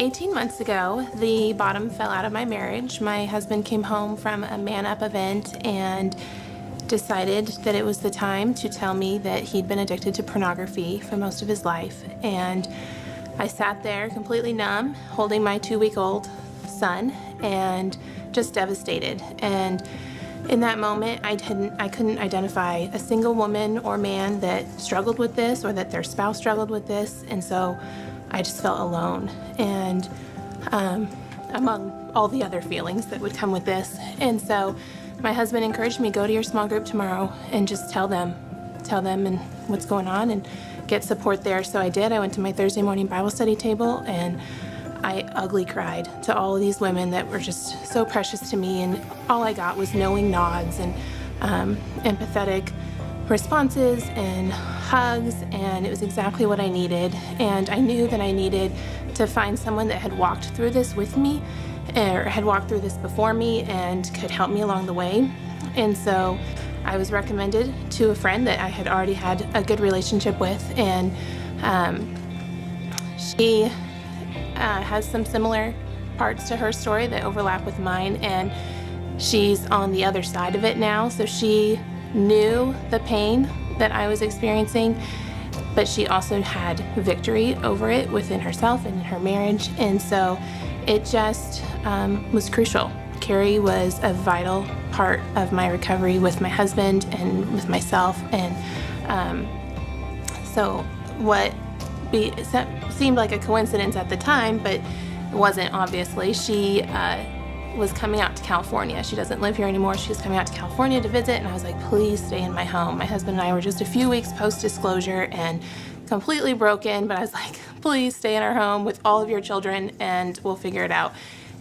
18 months ago, the bottom fell out of my marriage. My husband came home from a Man Up event and decided that it was the time to tell me that he'd been addicted to pornography for most of his life. And I sat there completely numb, holding my 2-week-old son, and just devastated. And in that moment, I couldn't identify a single woman or man that struggled with this or that their spouse struggled with this, and so I just felt alone, and among all the other feelings that would come with this. And so my husband encouraged me, go to your small group tomorrow and just tell them and what's going on and get support there. So I did. I went to my Thursday morning Bible study table, and I ugly cried to all of these women that were just so precious to me, and all I got was knowing nods and empathetic responses and hugs, and it was exactly what I needed. And I knew that I needed to find someone that had walked through this with me, or had walked through this before me and could help me along the way. And so I was recommended to a friend that I had already had a good relationship with, and she has some similar parts to her story that overlap with mine, and she's on the other side of it now. So she knew the pain that I was experiencing, but she also had victory over it within herself and in her marriage. And so it just was crucial. Carrie was a vital part of my recovery with my husband and with myself. And so what seemed like a coincidence at the time, but it wasn't, obviously. She was coming out to California. She doesn't live here anymore. She was coming out to California to visit, and I was like, please stay in my home. My husband and I were just a few weeks post-disclosure and completely broken, but I was like, please stay in our home with all of your children and we'll figure it out.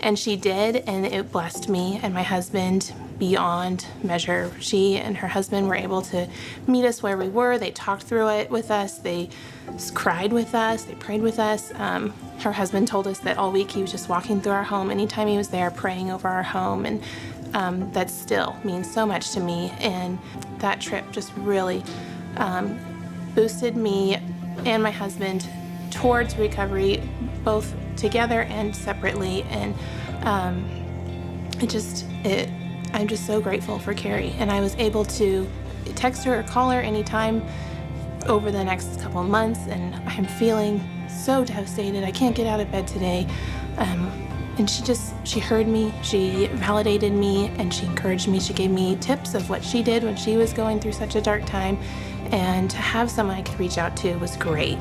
And she did, and it blessed me and my husband beyond measure. She and her husband were able to meet us where we were. They talked through it with us. They cried with us. They prayed with us. Her husband told us that all week he was just walking through our home. Anytime he was there, praying over our home. And that still means so much to me. And that trip just really boosted me and my husband towards recovery, both together and separately. And I'm just so grateful for Carrie. And I was able to text her or call her anytime over the next couple of months, and I'm feeling so devastated. I can't get out of bed today. And she heard me, she validated me, and she encouraged me. She gave me tips of what she did when she was going through such a dark time. And to have someone I could reach out to was great.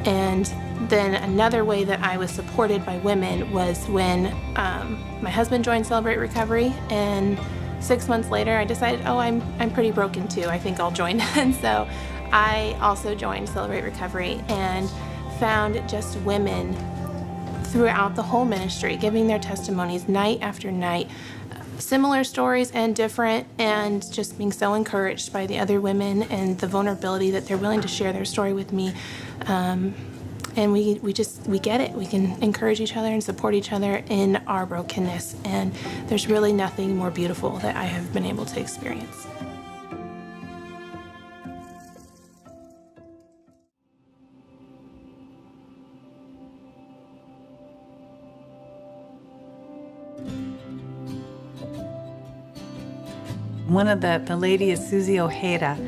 And then another way that I was supported by women was when my husband joined Celebrate Recovery, and 6 months later I decided, I'm pretty broken too, I think I'll join. And so I also joined Celebrate Recovery and found just women throughout the whole ministry giving their testimonies night after night, similar stories and different, and just being so encouraged by the other women and the vulnerability that they're willing to share their story with me. And we get it. We can encourage each other and support each other in our brokenness. And there's really nothing more beautiful that I have been able to experience. One of the lady is Susie Ojeda,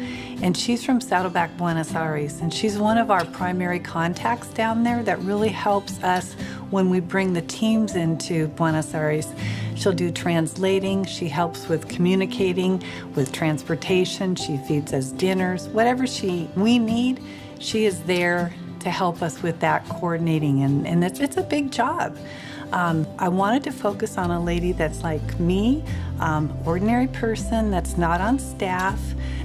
and she's from Saddleback, Buenos Aires, and she's one of our primary contacts down there that really helps us when we bring the teams into Buenos Aires. She'll do translating, she helps with communicating, with transportation, she feeds us dinners, whatever we need, she is there to help us with that coordinating, and it's a big job. I wanted to focus on a lady that's like me, ordinary person that's not on staff,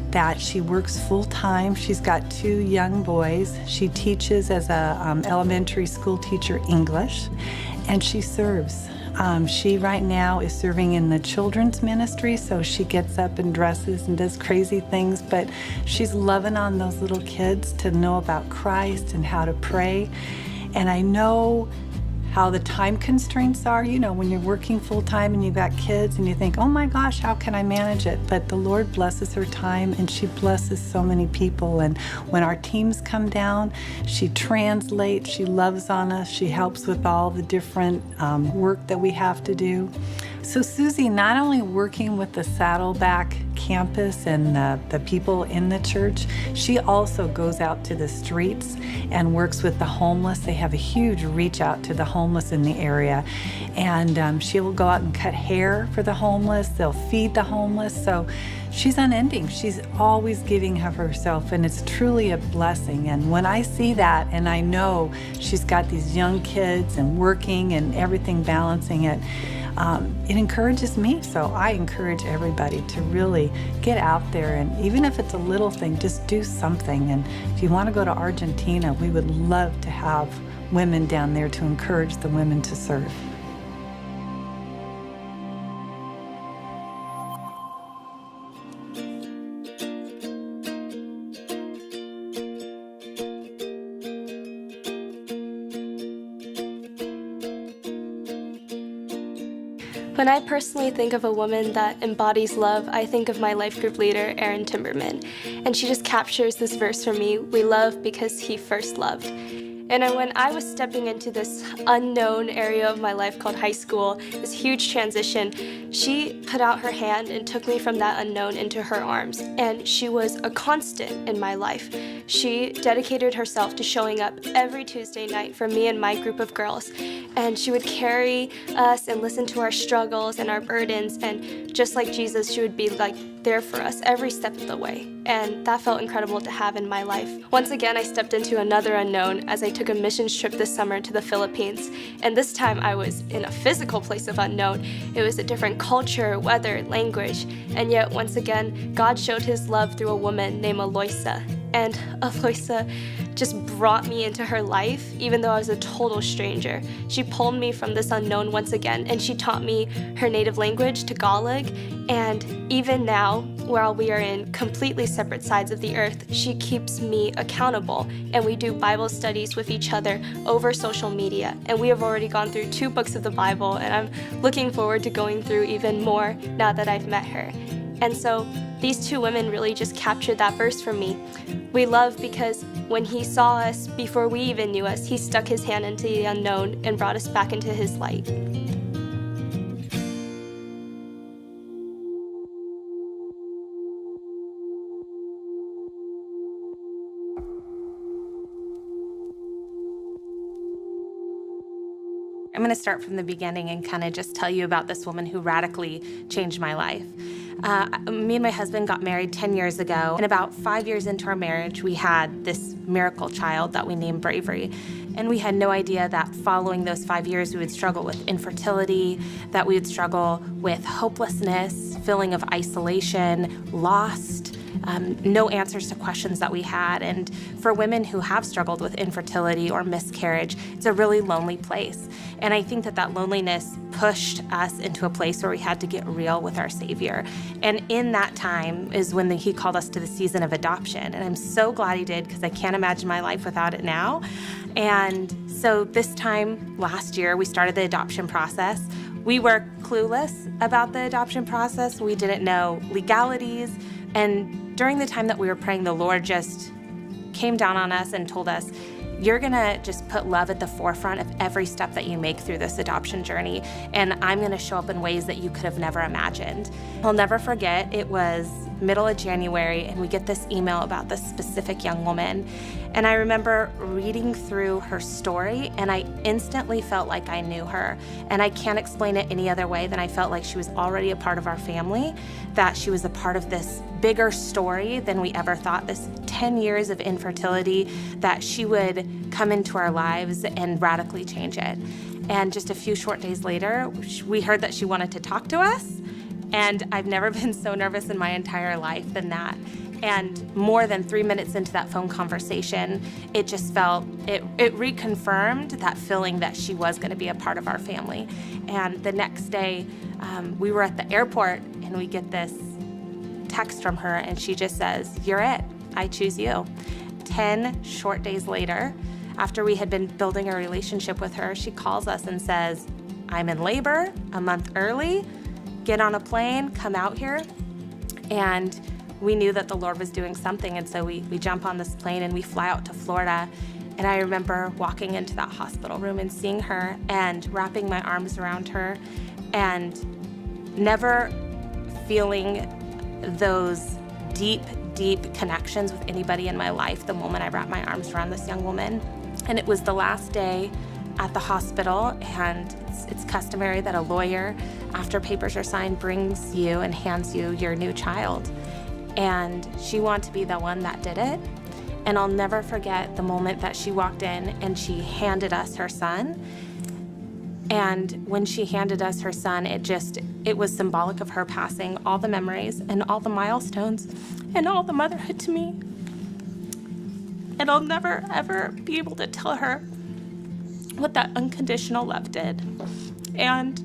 that she works full-time. She's got 2 young boys. She teaches as a elementary school teacher English, and she serves. She right now is serving in the children's ministry, so she gets up and dresses and does crazy things, but she's loving on those little kids to know about Christ and how to pray. And I know how the time constraints are. You know, when you're working full time and you've got kids and you think, oh my gosh, how can I manage it? But the Lord blesses her time and she blesses so many people. And when our teams come down, she translates, she loves on us, she helps with all the different work that we have to do. So Susie, not only working with the Saddleback campus and the people in the church, she also goes out to the streets and works with the homeless. They have a huge reach out to the homeless in the area. And she will go out and cut hair for the homeless. They'll feed the homeless. So she's unending. She's always giving of herself, and it's truly a blessing. And when I see that, and I know she's got these young kids and working and everything balancing it, it encourages me. So I encourage everybody to really get out there, and even if it's a little thing, just do something. And if you want to go to Argentina, we would love to have women down there to encourage the women to serve. When I personally think of a woman that embodies love, I think of my life group leader, Erin Timberman. And she just captures this verse for me: we love because he first loved. And when I was stepping into this unknown area of my life called high school, this huge transition, she put out her hand and took me from that unknown into her arms. And she was a constant in my life. She dedicated herself to showing up every Tuesday night for me and my group of girls. And she would carry us and listen to our struggles and our burdens. And just like Jesus, she would be like there for us every step of the way. And that felt incredible to have in my life. Once again, I stepped into another unknown as I took a missions trip this summer to the Philippines. And this time I was in a physical place of unknown. It was a different culture, weather, language. And yet, once again, God showed his love through a woman named Aloysa. And Aloysa just brought me into her life, even though I was a total stranger. She pulled me from this unknown once again, and she taught me her native language, Tagalog. And even now, while we are in completely separate sides of the earth, she keeps me accountable. And we do Bible studies with each other over social media. And we have already gone through 2 books of the Bible, and I'm looking forward to going through even more now that I've met her. And so these 2 women really just captured that verse for me. We love because when he saw us before we even knew us, he stuck his hand into the unknown and brought us back into his light. I'm going to start from the beginning and kind of just tell you about this woman who radically changed my life. Me and my husband got married 10 years ago, and about 5 years into our marriage, we had this miracle child that we named Bravery. And we had no idea that following those 5 years, we would struggle with infertility, that we would struggle with hopelessness, feeling of isolation, lost, no answers to questions that we had. And for women who have struggled with infertility or miscarriage, it's a really lonely place. And I think that that loneliness pushed us into a place where we had to get real with our Savior. And in that time is when he called us to the season of adoption. And I'm so glad he did, because I can't imagine my life without it now. And so this time last year, we started the adoption process. We were clueless about the adoption process. We didn't know legalities. And during the time that we were praying, the Lord just came down on us and told us, you're gonna just put love at the forefront of every step that you make through this adoption journey, and I'm gonna show up in ways that you could have never imagined. I'll never forget, it was middle of January, and we get this email about this specific young woman. And I remember reading through her story, and I instantly felt like I knew her. And I can't explain it any other way than I felt like she was already a part of our family, that she was a part of this bigger story than we ever thought, this 10 years of infertility, that she would come into our lives and radically change it. And just a few short days later, we heard that she wanted to talk to us. And I've never been so nervous in my entire life than that. And more than 3 minutes into that phone conversation, it just felt, it reconfirmed that feeling that she was gonna be a part of our family. And the next day, we were at the airport, and we get this text from her, and she just says, "You're it, I choose you." 10 short days later, after we had been building a relationship with her, she calls us and says, I'm in labor a month early, get on a plane, come out here. And we knew that the Lord was doing something, and so we jump on this plane and we fly out to Florida. And I remember walking into that hospital room and seeing her and wrapping my arms around her and never feeling those deep, deep connections with anybody in my life the moment I wrapped my arms around this young woman. And it was the last day at the hospital, and it's customary that a lawyer, after papers are signed, brings you and hands you your new child. And she wanted to be the one that did it. And I'll never forget the moment that she walked in and she handed us her son. And when she handed us her son, it was symbolic of her passing all the memories and all the milestones and all the motherhood to me. And I'll never, ever be able to tell her what that unconditional love did. And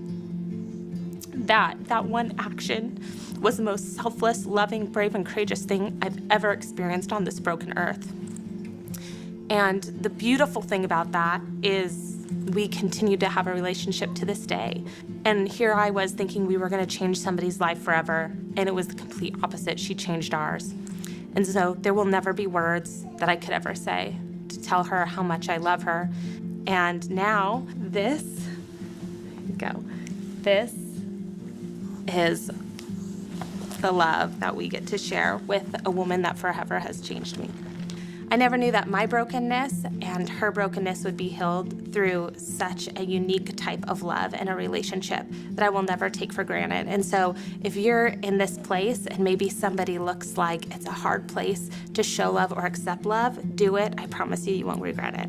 that one action was the most selfless, loving, brave, and courageous thing I've ever experienced on this broken earth. And the beautiful thing about that is we continue to have a relationship to this day. And here I was thinking we were going to change somebody's life forever, and it was the complete opposite. She changed ours. And so there will never be words that I could ever say to tell her how much I love her. And now this is the love that we get to share with a woman that forever has changed me. I never knew that my brokenness and her brokenness would be healed through such a unique type of love and a relationship that I will never take for granted. And so if you're in this place and maybe somebody looks like it's a hard place to show love or accept love, do it. I promise you, you won't regret it.